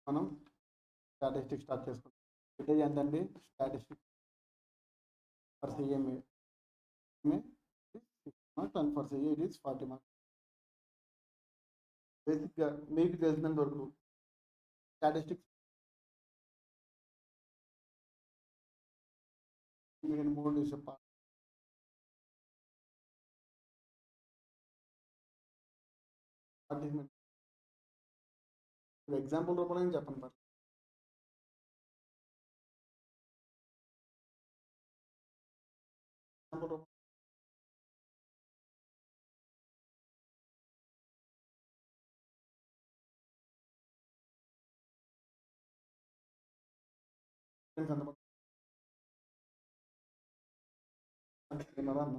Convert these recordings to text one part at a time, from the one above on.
మనం statistics start చేసుకుంటాం. Weightage ఎంతండి? Statistics for CMA 6 marks and for CA it is 40 marks. బేసిక్గా మీకు తెలిసినంత వరకు స్టాటిస్టిక్స్ నేను 3 చెప్పాలి. ఎగ్జాంపుల్ రూపంలో నేను చెప్పండి మరి. ఎగ్జాంపుల్ రూపం ఎంతమంది విన్నారా అన్న?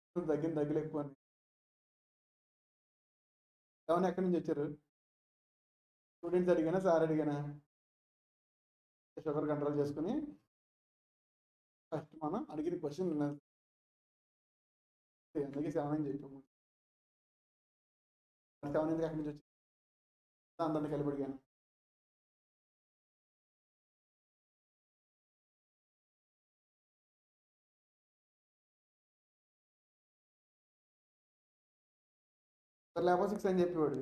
స్టూడెంట్స్ దగ్గర ఎక్కువ అని ఏమన్నా ఎక్కడి నుంచి వచ్చారు? స్టూడెంట్స్ అడిగానా సార్ అడిగానా? షుగర్ కంట్రోల్ చేసుకుని ఫస్ట్ మనం అడిగిన క్వశ్చన్ అందుకే 7 అని చెప్పాము. 7 ఎందుకు ఎక్కడి నుంచి వచ్చింది? అందరిని కలిపి అడిగాను. లేకపోతే 6 అని చెప్పేవాడు.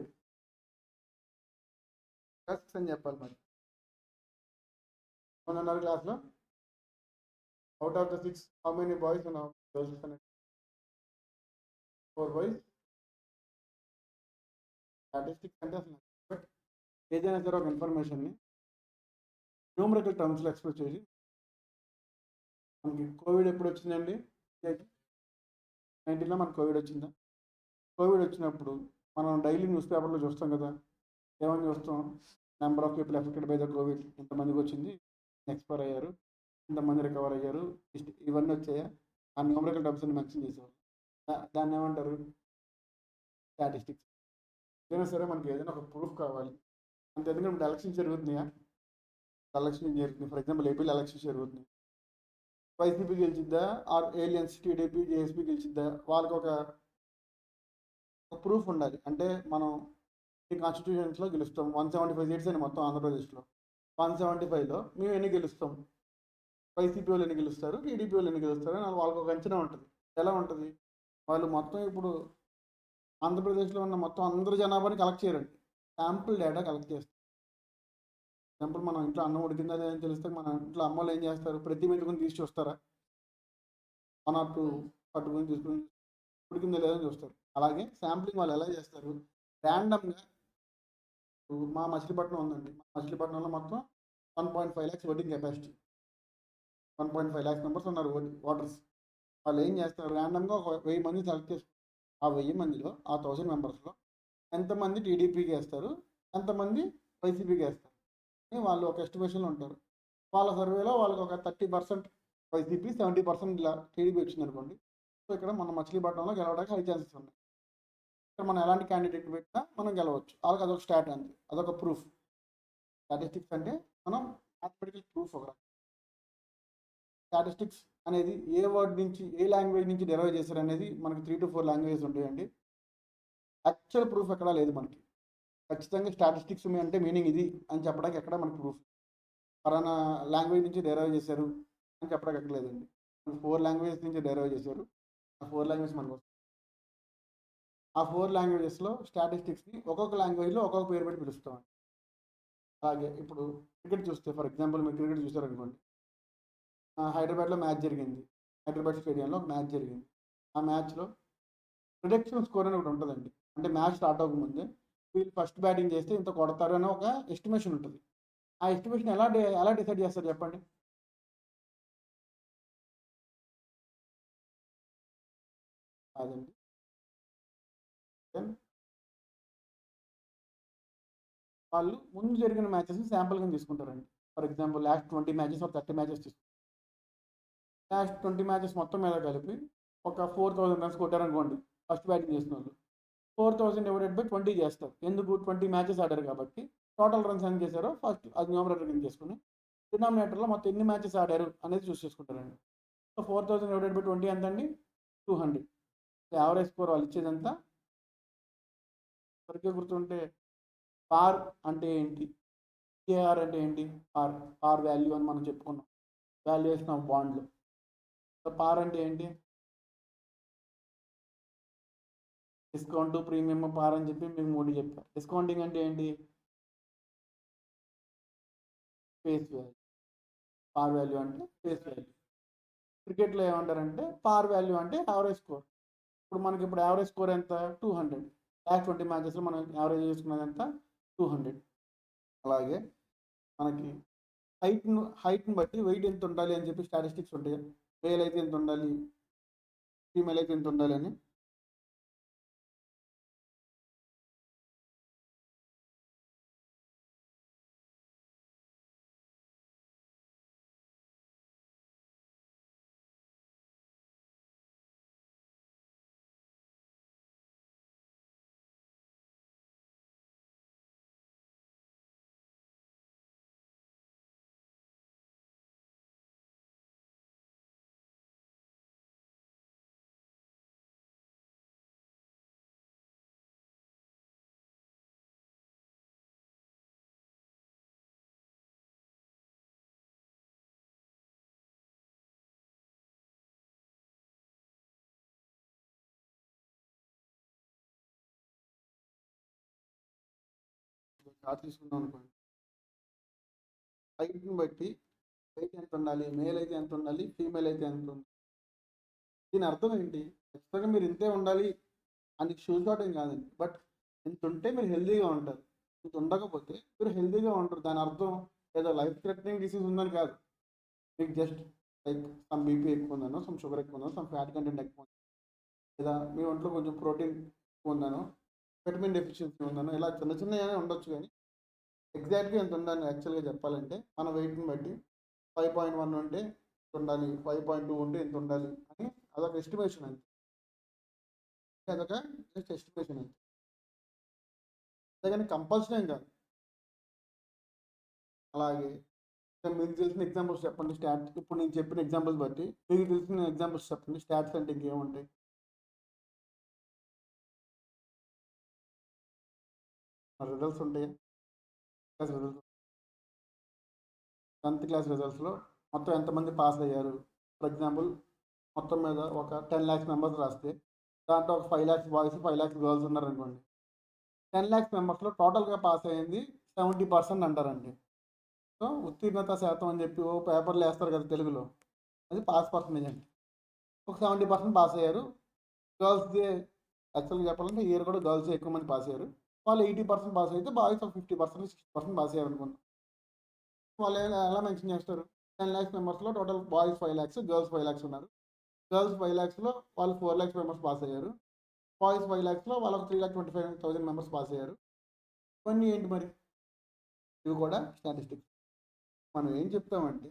6 అని చెప్పాలి మరి. మొన్న క్లాస్లో out of the 6 how many boys ఉన్నావు? 4 బాయ్స్. స్టాటిస్టిక్స్ అంటే అసలు బట్ ఏదైనా సరే ఒక ఇన్ఫర్మేషన్ని న్యూమరికల్ టర్మ్స్లో ఎక్స్ప్రెస్ చేసి మనకి కోవిడ్ ఎప్పుడు వచ్చిందండి? 19లో మనకు కోవిడ్ వచ్చిందా? కోవిడ్ వచ్చినప్పుడు మనం డైలీ న్యూస్ పేపర్లో చూస్తాం కదా, ఏమని చూస్తాం? Number of people affected by the Covid, ఇంతమందికి వచ్చింది, ఎక్స్పైర్ అయ్యారు, ఇంతమంది రికవర్ అయ్యారు, ఇవన్నీ వచ్చాయా? ఆ న్యూమరికల్ టర్మ్స్ని మెన్షన్ చేసేవాళ్ళు. దాన్ని ఏమంటారు? స్టాటిస్టిక్స్. ఏదైనా సరే మనకి ఏదైనా ఒక ప్రూఫ్ కావాలి అంతే. ఎందుకంటే ఇప్పుడు ఎలక్షన్స్ జరుగుతున్నాయా? ఎలక్షన్ జరుగుతుంది. ఫర్ ఎగ్జాంపుల్ ఏపీలో ఎలక్షన్స్ జరుగుతున్నాయి. వైసీపీ గెలిచిద్దా ఆర్ ఏలియన్స్ టీడీపీ జేఎస్పీ గెలిచిద్దా? వాళ్ళకి ఒక ప్రూఫ్ ఉండాలి. అంటే మనం ఈ కాన్స్టిట్యూషన్స్లో గెలుస్తాం. 175 సీట్స్ అని మొత్తం ఆంధ్రప్రదేశ్లో. 175లో మేము ఎన్ని గెలుస్తాం? వైసీపీ వాళ్ళు ఎన్ని గెలుస్తారు, టీడీపీ వాళ్ళు ఎన్ని గెలుస్తారు అని వాళ్ళకి ఒక అంచనా ఉంటుంది. ఎలా ఉంటుంది? వాళ్ళు మొత్తం ఇప్పుడు ఆంధ్రప్రదేశ్లో ఉన్న మొత్తం అందరు జనాభాని కలెక్ట్ చేయరండి, శాంపుల్ డేటా కలెక్ట్ చేస్తారు. ఎగ్జాంపుల్ మనం ఇంట్లో అన్నం ఉడికిందా లేదని తెలిస్తే మన ఇంట్లో అమ్మలు ఏం చేస్తారు? ప్రతి మెతుకుని తీసి చూస్తారా? 1 or 2 పట్టుకుని తీసుకుని ఉడికిందా లేదని చూస్తారు. అలాగే శాంప్లింగ్ వాళ్ళు ఎలా చేస్తారు? ర్యాండమ్గా మా మచిలీపట్నం ఉందండి. మా మచిలీపట్నంలో మొత్తం 1.5 lakhs voting capacity. 1.5 lakhs members ఉన్నారు ఓటర్స్. వాళ్ళు ఏం చేస్తారు? ర్యాండమ్గా ఒక 1000 మంది సెలెక్ట్ చేసుకుంటారు. ఆ 1000 మందిలో, ఆ 1000 మెంబర్స్లో ఎంతమంది టీడీపీకి వేస్తారు, ఎంతమంది వైసీపీకి వేస్తారు అని వాళ్ళు ఒక ఎస్టిమేషన్లో ఉంటారు. వాళ్ళ సర్వేలో వాళ్ళకి ఒక 30% వైసీపీ, 70% ఇలా టీడీపీ వచ్చింది అనుకోండి. సో ఇక్కడ మన మచిలీపట్నంలో గెలవడానికి హై ఛాన్సెస్ ఉన్నాయి. ఇక్కడ మనం ఎలాంటి క్యాండిడేట్ పెట్టినా మనం గెలవచ్చు. వాళ్ళకి అదొక స్టాట్ అంతే, అదొక ప్రూఫ్. స్టాటిస్టిక్స్ అంటే మనం మ్యాథమెటికల్ ప్రూఫ్. ఒక స్టాటిస్టిక్స్ అనేది ఏ వర్డ్ నుంచి, ఏ లాంగ్వేజ్ నుంచి డెరైవ్ చేశారు అనేది మనకి 3 to 4 లాంగ్వేజెస్ ఉంటాయండి. యాక్చువల్ ప్రూఫ్ ఎక్కడా లేదు మనకి. ఖచ్చితంగా స్టాటిస్టిక్స్ అంటే మీనింగ్ ఇది అని చెప్పడానికి ఎక్కడ మనకి ప్రూఫ్ పలానా లాంగ్వేజ్ నుంచి డెరైవ్ చేశారు అని చెప్పడానికి ఎక్కడ లేదండి. 4 లాంగ్వేజెస్ నుంచి డెరైవ్ చేశారు. ఆ 4 లాంగ్వేజ్ మనకు వస్తుంది. ఆ 4 లాంగ్వేజెస్లో స్టాటిస్టిక్స్ని ఒక్కొక్క లాంగ్వేజ్లో ఒక్కొక్క పేరు పెట్టి పిలుస్తాం. అలాగే ఇప్పుడు క్రికెట్ చూస్తే, ఫర్ ఎగ్జాంపుల్ మీరు క్రికెట్ చూసారనుకోండి, హైదరాబాద్లో మ్యాచ్ జరిగింది. హైదరాబాద్ స్టేడియంలో ఒక మ్యాచ్ జరిగింది. ఆ మ్యాచ్లో ప్రిడిక్షన్ స్కోర్ అని ఒకటి ఉంటుందండి. అంటే మ్యాచ్ స్టార్ట్ అవ్వకముందే వీళ్ళు ఫస్ట్ బ్యాటింగ్ చేస్తే ఇంత కొడతారు అని ఒక ఎస్టిమేషన్ ఉంటుంది. ఆ ఎస్టిమేషన్ ఎలా డిసైడ్ చేస్తారు చెప్పండి? కాదండి, వాళ్ళు ముందు జరిగిన మ్యాచెస్ శాంపుల్గా తీసుకుంటారండి. ఫర్ ఎగ్జాంపుల్ లాస్ట్ 20 మ్యాచెస్ ఒక 30 మ్యాచెస్ తీసుకుంటారు. లాస్ట్ 20 మ్యాచెస్ మొత్తం మీద కలిపి ఒక 4000 రన్స్ కొట్టారనుకోండి ఫస్ట్ బ్యాటింగ్ చేసిన వాళ్ళు. 4000 డివైడెడ్ బై 20 చేస్తారు. ఎందుకు? 20 మ్యాచెస్ ఆడారు కాబట్టి టోటల్ రన్స్ ఎంత చేశారో ఫస్ట్ అది న్యూమరేటర్ కింద చేసుకుని డినామినేటర్లో మొత్తం ఎన్ని మ్యాచెస్ ఆడారు అనేది చూస్ చేసుకుంటారండి. సో 4000 డివైడెడ్ బై 20 ఎంత అండి? 200. యావరేజ్ స్కోర్ వాళ్ళు ఇచ్చేది ఎంత? సరిగ్గా గుర్తుంటే పార్ అంటే ఏంటి? పిఆర్ అంటే ఏంటి? పార్ వాల్యూ అని మనం చెప్పుకున్నాం, వాల్యుయేషన్ ఆఫ్ బాండ్లు. సో పార్ అంటే ఏంటి? డిస్కౌంట్, ప్రీమియం, పార్ అని చెప్పి మీకు 3 చెప్పారు. డిస్కౌంటింగ్ అంటే ఏంటి? Face value. పార్ వాల్యూ అంటే ఫేస్ వాల్యూ. క్రికెట్లో ఏమంటారంటే పార్ వాల్యూ అంటే యావరేజ్ స్కోర్. ఇప్పుడు మనకి యావరేజ్ స్కోర్ ఎంత? 200. లాస్ట్ 20 మ్యాచెస్లో మనం యావరేజ్ చేసుకున్నది ఎంత? 200. అలాగే మనకి హైట్ని బట్టి వెయిట్ ఎంత ఉండాలి అని చెప్పి స్టాటిస్టిక్స్ ఉంటాయి. మేల్ అయితే ఎంత ఉండాలి, ఫీమేల్ అయితే ఎంత ఉండాలి అని. చార్ట్ తీసుకుందాం అనుకోండి. హైట్ని బట్టి వెయిట్ ఎంత ఉండాలి, మేల్ అయితే ఎంత ఉండాలి, ఫీమేల్ అయితే ఎంత ఉండాలి. దీని అర్థం ఏంటి? ఖచ్చితంగా మీరు ఇంతే ఉండాలి అని షూస్ అవుట్ ఏం కాదండి. బట్ ఇంత ఉంటే మీరు హెల్తీగా ఉంటారు, ఇంత ఉండకపోతే మీరు హెల్తీగా ఉంటారు. దాని అర్థం ఏదో లైఫ్ థ్రెటనింగ్ డిసీజ్ ఉందని కాదు. మీకు జస్ట్ లైక్ సమ్ బీపీ ఎక్కువ ఉందనో, సమ్ షుగర్ ఎక్కువ ఉందనో, సమ్ ఫ్యాట్ కంటెంట్ ఎక్కువ ఉందనో, లేదా మీ ఒంట్లో కొంచెం ప్రోటీన్ ఎక్కువ ఉందనో, విటమిన్ డెఫిషియన్సీ ఉందనో, ఇలా చిన్న చిన్నగానే ఉండొచ్చు. కానీ ఎగ్జాక్ట్గా ఎంత ఉందని యాక్చువల్గా చెప్పాలంటే మన వెయిట్ని బట్టి 5.1 ఉంటే ఎంత ఉండాలి, 5.2 ఉంటే ఎంత ఉండాలి అని అదొక ఎస్టిమేషన్ అంతే. అదొక జస్ట్ ఎస్టిమేషన్ అంతే, అంతేగాని కంపల్సరీ ఏం కాదు. అలాగే మీకు తెలిసిన ఎగ్జాంపుల్స్ చెప్పండి. ఇప్పుడు నేను చెప్పిన ఎగ్జాంపుల్స్ బట్టి మీకు తెలిసిన ఎగ్జాంపుల్స్ చెప్పండి. స్టాట్స్ అంటే ఇంకేముంటాయి? రిజల్ట్స్ ఉంటాయి. క్లాస్ రిజల్ట్స్, 10th క్లాస్ రిజల్ట్స్లో మొత్తం ఎంతమంది పాస్ అయ్యారు. ఫర్ ఎగ్జాంపుల్ మొత్తం మీద ఒక 10 lakhs మెంబర్స్ రాస్తే దాంట్లో ఒక 5 lakhs బాయ్స్, 5 lakhs గర్ల్స్ ఉన్నారనుకోండి. 10 lakhs మెంబర్స్లో టోటల్గా పాస్ అయ్యింది 70% అంటారండి. సో ఉత్తీర్ణత శాతం అని చెప్పి ఓ పేపర్లు వేస్తారు కదా తెలుగులో, అది పాస్ పర్సంటేజ్ అండి. ఒక 70% పాస్ అయ్యారు. గర్ల్స్ది యాక్చువల్గా చెప్పాలంటే ఇయర్ కూడా గర్ల్స్ ఎక్కువ మంది పాస్ అయ్యారు. వాళ్ళు 80% పాస్ అయితే బాయ్స్ ఒక 50%, 60% పాస్ అయ్యారు అనుకుంటాం. వాళ్ళు ఎలా మెన్షన్ చేస్తారు? 10 lakhs మెంబర్స్లో total boys 5 lakhs, girls 5 lakhs ఉన్నారు. గర్ల్స్ 5 lakhsలో వాళ్ళు 4 lakhs మెంబర్స్ పాస్ అయ్యారు. బాయ్స్ 5 lakhsలో వాళ్ళకు 3,25,000 మెంబర్స్ పాస్ అయ్యారు. ఇవన్నీ ఏంటి మరి? ఇవి కూడా స్టాటిస్టిక్స్. మనం ఏం చెప్తామంటే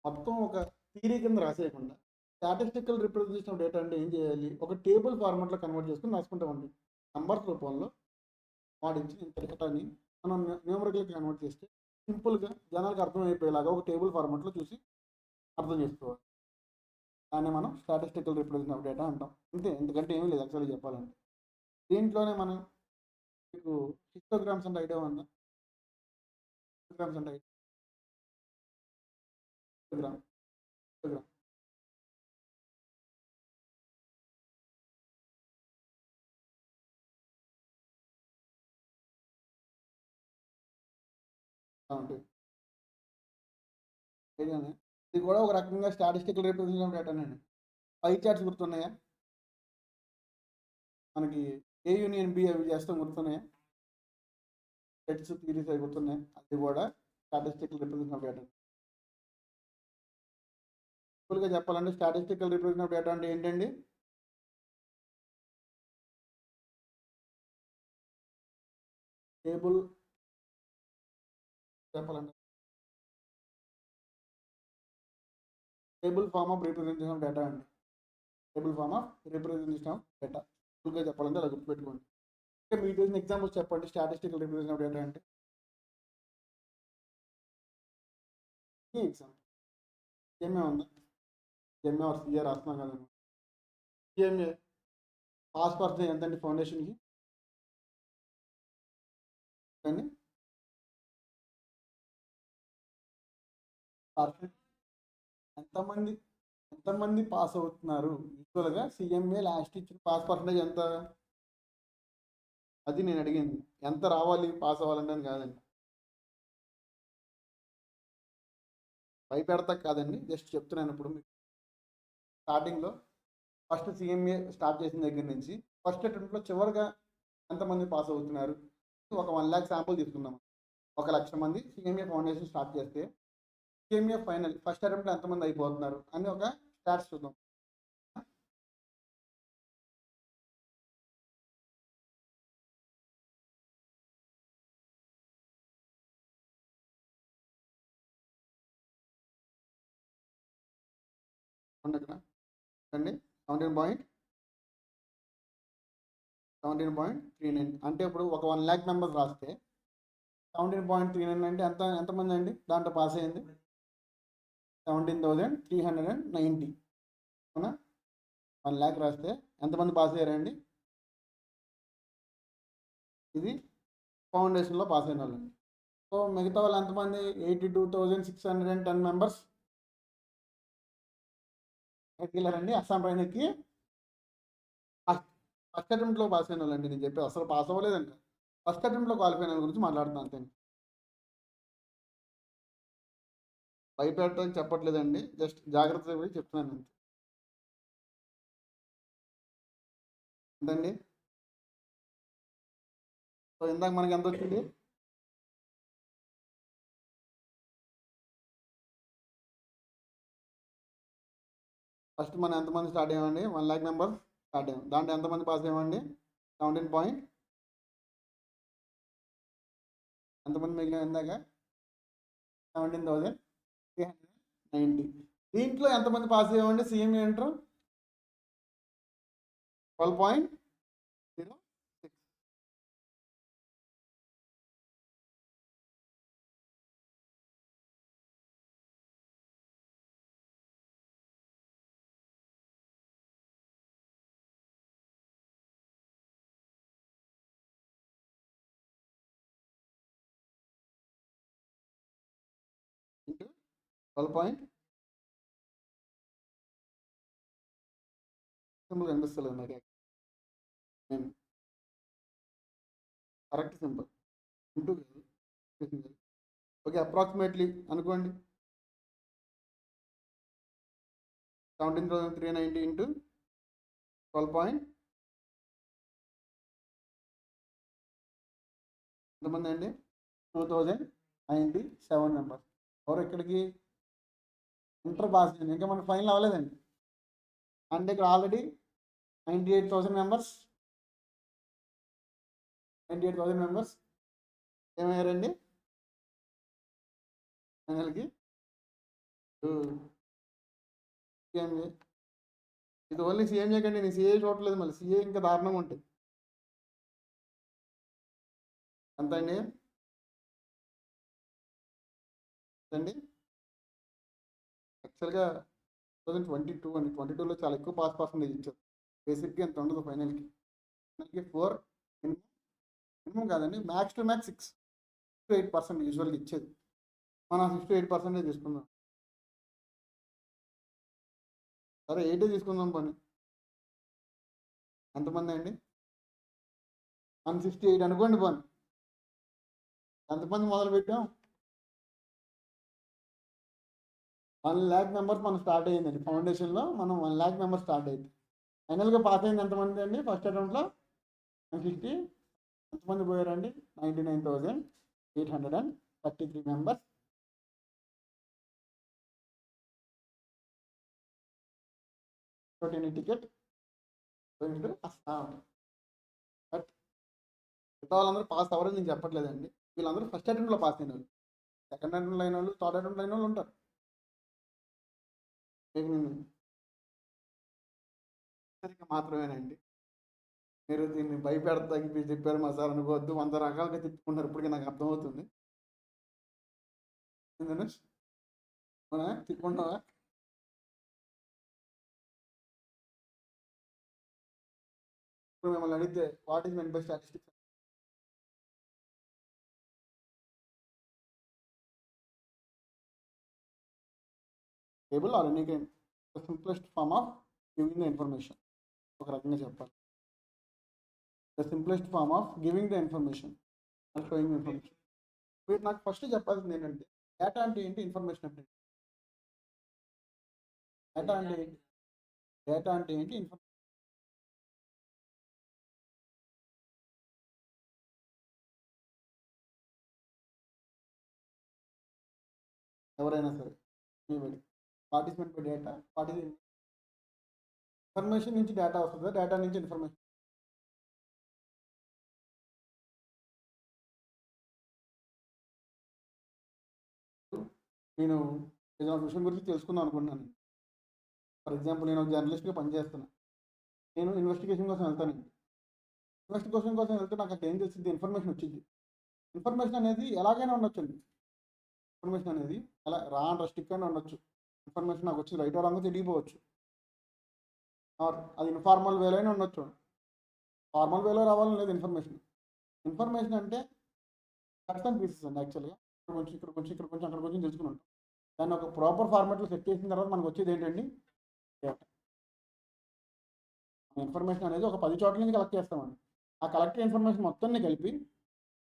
మొత్తం ఒక థియరీ కింద రాసేయకుండా స్టాటిస్టికల్ రిప్రజెంటేషన్ ఆఫ్ డేటా అంటే ఏం చేయాలి? ఒక టేబుల్ ఫార్మాట్లో కన్వర్ట్ చేసుకుని రాసుకుంటామండి. నంబర్స్ రూపంలో వాడించి ఇంత డేటాని మనం న్యూమరికల్కి కన్వర్ట్ చేస్తే సింపుల్గా జనాలకు అర్థమైపోయేలాగా ఒక టేబుల్ ఫార్మాట్లో చూసి అర్థం చేసుకోవాలి. దాన్ని మనం స్టాటిస్టికల్ రిప్రజెంటేషన్ ఆఫ్ డేటా అంటాం. అంతే, ఎందుకంటే ఏమీ లేదు యాక్చువల్గా చెప్పాలంటే. దీంట్లోనే మనం మీకు హిస్టోగ్రామ్స్ అంటే ఐడియా ఉందా? హిస్టోగ్రామ్స్ అంటే హిస్టోగ్రామ్ హిస్టోగ్రామ్ ఉంటాయి. ఐడియానే. ఇది కూడా ఒక రకంగా స్టాటిస్టికల్ రిప్రజెంటేషన్ ఆఫ్ డేటానండి. పై చార్ట్స్ గుర్తున్నాయా? మనకి ఏ యూనియన్ బి అవి చేస్తాం గుర్తున్నాయా? సెట్స్, థీరీస్ అవి గుర్తున్నాయి. అది కూడా స్టాటిస్టికల్ రిప్రజెంటేషన్ ఆఫ్ డేటా. సింపుల్గా చెప్పాలంటే స్టాటిస్టికల్ రిప్రజెంటేషన్ ఆఫ్ డేటా అంటే ఏంటండి? టేబుల్ చెప్పాలంటే table form of representation of data అండి. Table form of representation of data. సింపుల్గా చెప్పాలంటే అలా గుర్తుపెట్టుకోండి. ఇంకా మీకు తెలిసిన ఎగ్జాంపుల్స్ చెప్పండి స్టాటిస్టికల్ రిప్రజెంటేషన్ ఆఫ్ డేటా అంటే. ఈ ఎగ్జాంపుల్ ఏమే ఉందా? సిఎంఏ ఆర్ సిఏ రాస్తున్నాం కదండి. సిఎంఏ పాస్ పర్సెంటేజ్ ఎంత అండి ఫౌండేషన్కి అండి? పర్సెంట్ ఎంతమంది ఎంతమంది పాస్ అవుతున్నారు యూజువల్గా సిఎంఏ లాస్ట్ ఇచ్చిన పాస్ పర్సెంటేజ్ ఎంత? అది నేను అడిగింది. ఎంత రావాలి పాస్ అవ్వాలంటే అని కాదండి, భయపెడతా కాదండి, జస్ట్ చెప్తున్నాను. ఇప్పుడు మీకు స్టార్టింగ్లో ఫస్ట్ సిఎంఏ స్టార్ట్ చేసిన దగ్గర నుంచి ఫస్ట్ అటెంప్ట్లో చివరిగా ఎంతమంది పాస్ అవుతున్నారు, ఒక 1,00,000 శాంపుల్ తీసుకుందాం. 1,00,000 మంది సిఎంఏ ఫౌండేషన్ స్టార్ట్ చేస్తే సిఎంఏ ఫైనల్ ఫస్ట్ అటెంప్ట్లో ఎంతమంది అయిపోతున్నారు అని ఒక స్టాట్స్ చూద్దాం. ఇక్కడ అండి 17.39 అంటే ఇప్పుడు ఒక 1,00,000 మెంబర్స్ రాస్తే 17.39 అంటే ఎంతమంది అండి దాంట్లో పాస్ అయ్యింది? 17,390. అవునా? 1,00,000 రాస్తే ఎంతమంది పాస్ అయ్యారండి? ఇది ఫౌండేషన్లో పాస్ అయిన వాళ్ళండి. సో మిగతా వాళ్ళు ఎంతమంది? 82,610 మెంబర్స్ ఎట్టిల్లారండి అస్సాం ట్రైన్కి ఫస్ట్ అటెంప్ట్లో పాస్ అయిన వాళ్ళండి. నేను చెప్పి అసలు పాస్ అవ్వలేదంట, ఫస్ట్ అటెంప్ట్లో క్వాలిఫై అయిన గురించి మాట్లాడుతున్నాను అంతే. భయపెట్టడానికి చెప్పట్లేదండి, జస్ట్ జాగ్రత్తగా పోయి చెప్తున్నాను అంతే. ఎంతండి? సో ఇందాక మనకి ఎంత వచ్చింది? ఫస్ట్ మనం ఎంతమంది స్టార్ట్ అయ్యామండి? 1,00,000 మెంబర్స్ స్టార్ట్ అయ్యాం. దాంట్లో ఎంతమంది పాస్ అయ్యామండి? 17 ఎంతమంది మిగిలిన ఇందాక? 17,390. దీంట్లో ఎంతమంది పాస్ అయ్యామండి సిఎంఏ ఇంటర్? 12.06. ఇంటూ 12. సింపుల్ కనిపిస్తలేదు నాకు, correct simple into okay, approximately అనుకోండి 17,390 ఇంటూ 12. ఎంతమంది అండి? 2,097 మెంబర్స్. ఎవరు ఇక్కడికి ఇంటర్ పాస్ అయింది, ఇంకా మనకు ఫైనల్ అవ్వలేదండి. అంటే ఇక్కడ ఆల్రెడీ 98,000 మెంబర్స్ ఏమయ్యారండి ఫైనల్కి? సిఎంఏ ఇది ఓన్లీ సిఎంఏ కండి, నేను సిఏ చూడట్లేదు, మళ్ళీ సిఏ ఇంకా దారుణంగా ఉంటుంది. ఎంత అండి? యాక్చువల్గా 2022 అండి, 22లో చాలా ఎక్కువ పాస్ పర్సెంటేజ్ ఇచ్చారు. బేసిక్గా ఎంత ఉండదు ఫైనల్కి 4 మినిమం కాదండి, మ్యాక్స్ టు మ్యాక్స్ 6 to 8% యూజువల్గా ఇచ్చేది. మనం 6 to 8% తీసుకుందాం. సరే 8 తీసుకుందాం పని. ఎంతమంది అండి? 168 అనుకోండి పని. ఎంతమంది మొదలు పెట్టాం? 1,00,000 మెంబర్స్ మనం స్టార్ట్ అయ్యిందండి ఫౌండేషన్లో. మనం 1,00,000 మెంబర్స్ స్టార్ట్ అయింది. ఫైనల్గా పాస్ అయింది ఎంతమంది అండి? ఫస్ట్ అటెంప్ట్లో 150. ఎంతమంది పోయారండి? 99,833 మెంబర్స్. టికెట్ బట్ మిగతా వాళ్ళందరూ పాస్ అవ్వరని నేను చెప్పట్లేదండి. వీళ్ళందరూ ఫస్ట్ అటెంప్ట్లో పాస్ అయిన వాళ్ళు, సెకండ్ అటెంప్ట్లో అయిన వాళ్ళు, థర్డ్ అటెంప్ట్లో అయిన వాళ్ళు ఉంటారు. హెచ్చరిక మాత్రమేనండి, మీరు దీన్ని భయపెడతాకి మీరు చెప్పారు మా సార్ అనుకోవద్దు. 100 రకాలుగా తిట్టుకుంటారు, ఇప్పటికీ నాకు అర్థమవుతుంది. తిట్టుకుంటావా? ఇప్పుడు మిమ్మల్ని అడిగితే what is mean by statistics? Table or any kind the simplest form of giving the information. ఒక రకంగా చెప్పాలి, the simplest form of giving the information and showing information. మీరు నాకు ఫస్ట్ చెప్పాల్సింది ఏంటంటే డేటా అంటే ఏంటి, ఇన్ఫర్మేషన్ అంటే ఏంటి? డేటా అంటే ఏంటి? డేటా అంటే ఏంటి, ఇన్ఫర్మేషన్ ఎవరైనా సరే anybody. Participant by data, information నుంచి డేటా వస్తుందా, డేటా నుంచి ఇన్ఫర్మేషన్? నేను ఏదైనా విషయం గురించి తెలుసుకుందాం అనుకుంటున్నాను. ఫర్ ఎగ్జాంపుల్ నేను ఒక జర్నలిస్ట్గా పనిచేస్తున్నాను. నేను ఇన్వెస్టిగేషన్ కోసం వెళ్తానండి. ఇన్వెస్టిగేషన్ కోసం వెళ్తే నాకు అక్కడ ఏం తెలిసింది, ఇన్ఫర్మేషన్ వచ్చింది. ఇన్ఫర్మేషన్ అనేది ఎలాగైనా ఉండొచ్చండి. ఇన్ఫర్మేషన్ అనేది ఎలా రా అండ్ స్టిక్ అయినా ఉండొచ్చు. ఇన్ఫర్మేషన్ నాకు వచ్చి రైట్ రాంగ్ తెలియపోవచ్చు. ఆర్ అది ఇన్ఫార్మల్ వేలైనా ఉండొచ్చు. ఫార్మల్ వేలో రావాలని లేదు ఇన్ఫర్మేషన్. ఇన్ఫర్మేషన్ అంటే కట్స్ అండ్ పీసెస్ అండి యాక్చువల్గా. ఇక్కడ కొంచెం ఇక్కడ కొంచెం ఇక్కడ కొంచెం అక్కడ కొంచెం తెలుసుకుని ఉంటాం. దాన్ని ఒక ప్రాపర్ ఫార్మాట్లో సెట్ చేసిన తర్వాత మనకు వచ్చేది ఏంటండి, డేటా. ఇన్ఫర్మేషన్ అనేది ఒక 10 చోట్ల నుంచి కలెక్ట్ చేస్తామండి. ఆ కలెక్ట్ ఇన్ఫర్మేషన్ మొత్తాన్ని కలిపి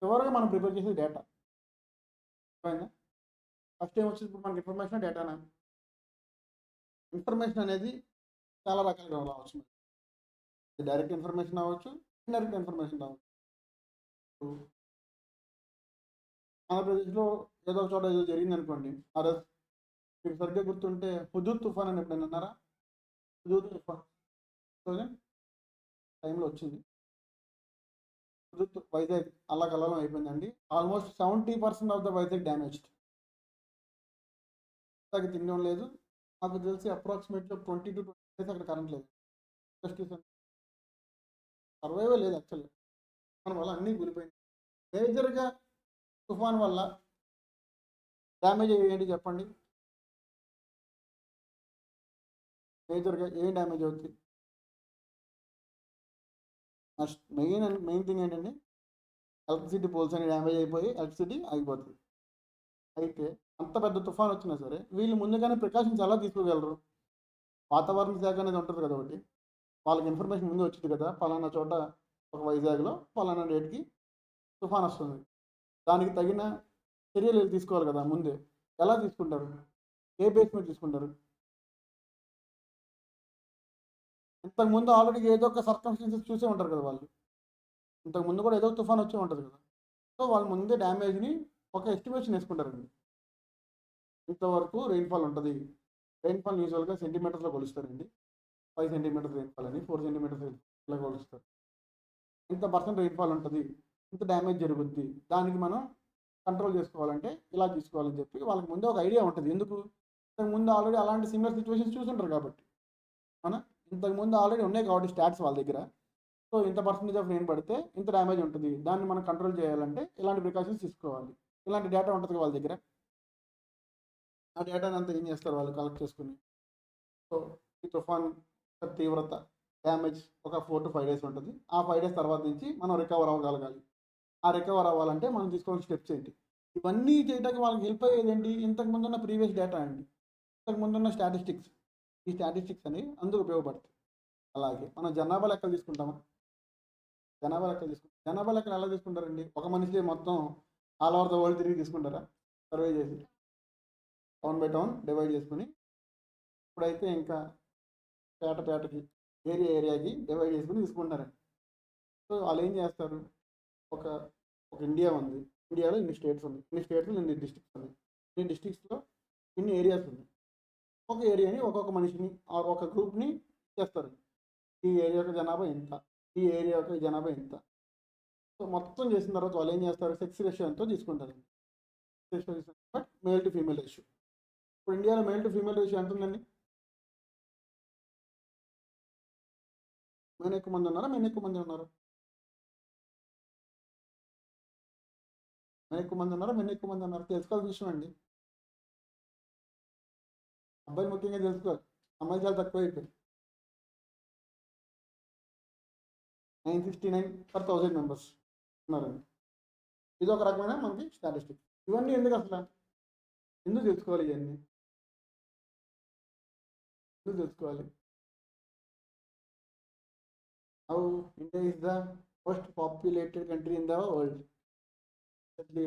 చివరిగా మనం ప్రిపేర్ చేసేది డేటా. అర్థమైందా? ఫస్ట్ ఏం వచ్చింది, ఇప్పుడు మనకి ఇన్ఫర్మేషన్ డేటానా? ఇన్ఫర్మేషన్ అనేది చాలా రకాలుగా రావచ్చు. డైరెక్ట్ ఇన్ఫర్మేషన్ అవ్వచ్చు, ఇండైరెక్ట్ ఇన్ఫర్మేషన్ రావచ్చు. ఆంధ్రప్రదేశ్లో ఏదో ఒక చోట ఏదో జరిగింది అనుకోండి, ఆ రోజు మీకు సరిగ్గా గుర్తుంటే హుదూద్ తుఫాన్ అని ఎప్పుడైనా అన్నారా? హుదూద్ తుఫాన్ 2000 టైంలో వచ్చింది. హుదూద్ వైజాగ్ అల్లకల్లోలం అయిపోయిందండి. Almost 70% of the Vizag damaged. దానికి తినడం లేదు. నాకు తెలిసి అప్రాక్సిమేట్గా 20 to 20 days అక్కడ కరెంట్ లేదు. ఇండస్ట్రీస్ సర్వైవే లేదు యాక్చువల్గా. దాని వల్ల అన్నీ కూలిపోయింది. మేజర్గా తుఫాన్ వల్ల డ్యామేజ్ ఏంటి చెప్పండి? మేజర్గా ఏం డ్యామేజ్ అవుతుంది? మెయిన్ థింగ్ ఏంటంటే ఎలక్ట్రిసిటీ పోల్స్ అని డ్యామేజ్ అయిపోయి ఎలక్ట్రిసిటీ ఆగిపోతుంది. అయితే అంత పెద్ద తుఫాన్ వచ్చినా సరే వీళ్ళు ముందుగానే ప్రికాషన్స్ ఎలా తీసుకోగలరు? వాతావరణ శాఖ అనేది ఉంటుంది కదా ఒకటి, వాళ్ళకి ఇన్ఫర్మేషన్ ముందు వచ్చింది కదా, పలానా చోట ఒక వైజాగ్లో పలానా డేట్కి తుఫాన్ వస్తుంది, దానికి తగిన చర్యలు తీసుకోవాలి కదా ముందే. ఎలా తీసుకుంటారు? ఏ బేస్ మీద తీసుకుంటారు? ఇంతకుముందు ఆల్రెడీ ఏదో ఒక సర్కమ్స్టెన్సెస్ చూసే ఉంటారు కదా వాళ్ళు. ఇంతకుముందు కూడా ఏదో తుఫాన్ వచ్చే ఉంటుంది కదా. సో వాళ్ళు ముందే డ్యామేజ్ని ఒక ఎస్టిమేషన్ వేసుకుంటారండి. ఇంతవరకు రెయిన్ఫాల్ ఉంటుంది. రెయిన్ఫాల్ యూజువల్గా సెంటీమీటర్స్లో కొలుస్తారండి. 5 సెంటీమీటర్స్ రెయిన్ఫాల్ అని, 4 సెంటీమీటర్స్ ఇలా కొలుస్తారు. ఇంత పర్సెంట్ రెయిన్ఫాల్ ఉంటుంది, ఇంత డ్యామేజ్ జరుగుద్ది, దానికి మనం కంట్రోల్ చేసుకోవాలంటే ఇలా తీసుకోవాలని చెప్పి వాళ్ళకి ముందే ఒక ఐడియా ఉంటుంది. ఎందుకు? ఇంతకుముందు ఆల్రెడీ అలాంటి సిమిలర్ సిచ్యువేషన్స్ చూసుంటారు కాబట్టి. అవునా? ఇంతకుముందు ఆల్రెడీ ఉన్నాయి కాబట్టి స్టాట్స్ వాళ్ళ దగ్గర. సో ఇంత పర్సెంటేజ్ ఆఫ్ రెయిన్ పడితే ఇంత డ్యామేజ్ ఉంటుంది, దాన్ని మనం కంట్రోల్ చేయాలంటే ఇలాంటి ప్రికాషన్స్ తీసుకోవాలి. ఇలాంటి డేటా ఉంటుంది వాళ్ళ దగ్గర. ఆ డేటాని అంతా ఏం చేస్తారు వాళ్ళు కలెక్ట్ చేసుకుని. సో ఈ తుఫాన్ తీవ్రత డ్యామేజ్ ఒక 4 to 5 days ఉంటుంది. ఆ 5 days తర్వాత నుంచి మనం రికవర్ అవ్వగలగాలి. ఆ రికవర్ అవ్వాలంటే మనం తీసుకోవాల్సిన స్టెప్స్ ఏంటి? ఇవన్నీ చేయడానికి వాళ్ళకి హెల్ప్ అయ్యేది ఏంటి? ఇంతకుముందు ఉన్న ప్రీవియస్ డేటా అండి, ఇంతకుముందు ఉన్న స్టాటిస్టిక్స్. ఈ స్టాటిస్టిక్స్ అనేవి అందుకు ఉపయోగపడతాయి. అలాగే మనం జనాభా లెక్కలు తీసుకుంటామా? జనాభా లెక్కలు ఎలా తీసుకుంటారండి? ఒక మనిషి మొత్తం ఆల్ ఓవర్ ద వరల్డ్ తిరిగి తీసుకుంటారా? సర్వే చేసి టౌన్ బై టౌన్ డివైడ్ చేసుకుని, ఇప్పుడైతే ఇంకా పేటకి ఏరియాకి డివైడ్ చేసుకుని తీసుకుంటారండి. సో వాళ్ళు ఏం చేస్తారు, ఒక ఒక ఇండియా ఉంది, ఇండియాలో ఇన్ని స్టేట్స్ ఉన్నాయి, ఇన్ని స్టేట్స్లో ఇన్ని డిస్ట్రిక్ట్స్ ఉన్నాయి, ఇన్ని డిస్ట్రిక్ట్స్లో ఇన్ని ఏరియాస్ ఉన్నాయి. ఒక ఏరియాని ఒక్కొక్క మనిషిని ఒక గ్రూప్ని చేస్తారు. ఈ ఏరియా యొక్క జనాభా ఇంత, ఈ ఏరియా యొక్క జనాభా ఇంత. సో మొత్తం చేసిన తర్వాత వాళ్ళు ఏం చేస్తారు, సెక్స్ రేషియో ఎంతో తీసుకుంటారండి. But male to female ratio. ఇప్పుడు ఇండియాలో మేల్ టు ఫీమేల్ రేషియో ఎంత ఉందండి? మెన్ ఎక్కువ మంది ఉన్నారా, మెన్ ఎక్కువ మంది ఉన్నారా? మెన్ ఎక్కువ మంది ఉన్నారా, మెన్ ఎక్కువ మంది ఉన్నారా? తెలుసుకోవాల్సిన విషయం అండి. అబ్బాయిలు ముఖ్యంగా తెలుసుకోవాలి, అమ్మాయిలు చాలా తక్కువ అయిపోయి. 969/1000 మెంబర్స్ ఉన్నారండి. ఇది ఒక రకమైన మనకి స్టాటిస్టిక్స్. ఇవన్నీ ఎందుకు అసలు? ఎందుకు తెలుసుకోవాలి ఇవన్నీ? ఎందుకు తెలుసుకోవాలి? How India is the most populated country in the world.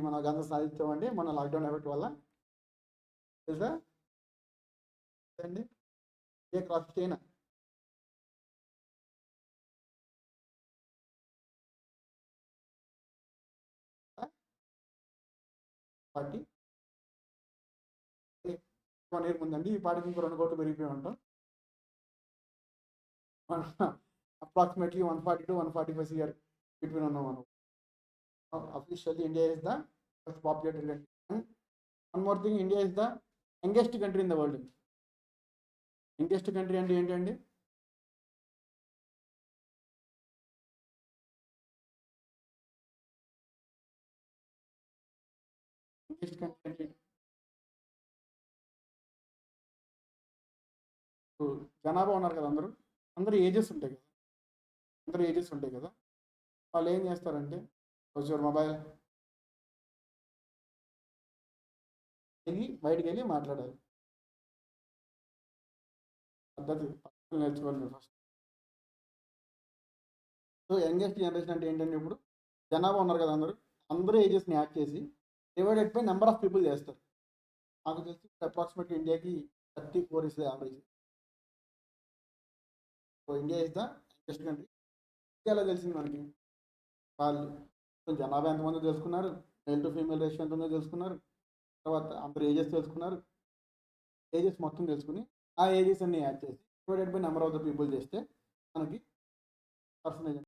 మన గంత సాధించామండి మన లాక్డౌన్ ఎఫెక్ట్ వల్ల. తెలుసా అండి? ఏ క్రాస్ చైనా. పార్టీ 1 ఇయర్ ముందండి ఈ పార్టీకి ఇంకో 2 కోట్లు పెరిగిపోయి ఉంటాం. అప్రాక్సిమేట్లీ 140 to 145 CR బిట్వీన్ ఉన్నాం మనం. Officially India is the most populated country. And one more thing, India is the youngest country in the world. Youngest country అంటే ఏంటండి? యంగెస్ట్ కంట్రీ అంటే జనాభా ఉన్నారు కదా, అందరూ ఏజెస్ ఉంటాయి కదా, వాళ్ళు ఏం చేస్తారంటే వచ్చి మొబైల్ బయటికి వెళ్ళి మాట్లాడాలి. పద్ధతి నేర్చుకోవాలి మీరు ఫస్ట్. సో యంగెస్ట్ జనరేషన్ అంటే ఏంటంటే ఇప్పుడు జనాభా ఉన్నారు కదా, అందరూ ఏజెస్ని యాడ్ చేసి divided by number of people చేస్తారు. నాకు తెలిసి అప్రాక్సిమేట్లీ ఇండియాకి 34 is the average. So India is the youngest country. ఇండియాలో తెలిసింది మనకి వాళ్ళు జనాభా ఎంతమంది తెలుసుకున్నారు, మేల్ టు ఫీమేల్ రేషియో ఎంతుందో తెలుసుకున్నారు, తర్వాత అందరు ఏజెస్ తెలుసుకున్నారు. ఏజెస్ మొత్తం తెలుసుకుని ఆ ఏజెస్ అన్ని యాడ్ చేసి divided by number of the people చేస్తే మనకి పర్సంటేజ్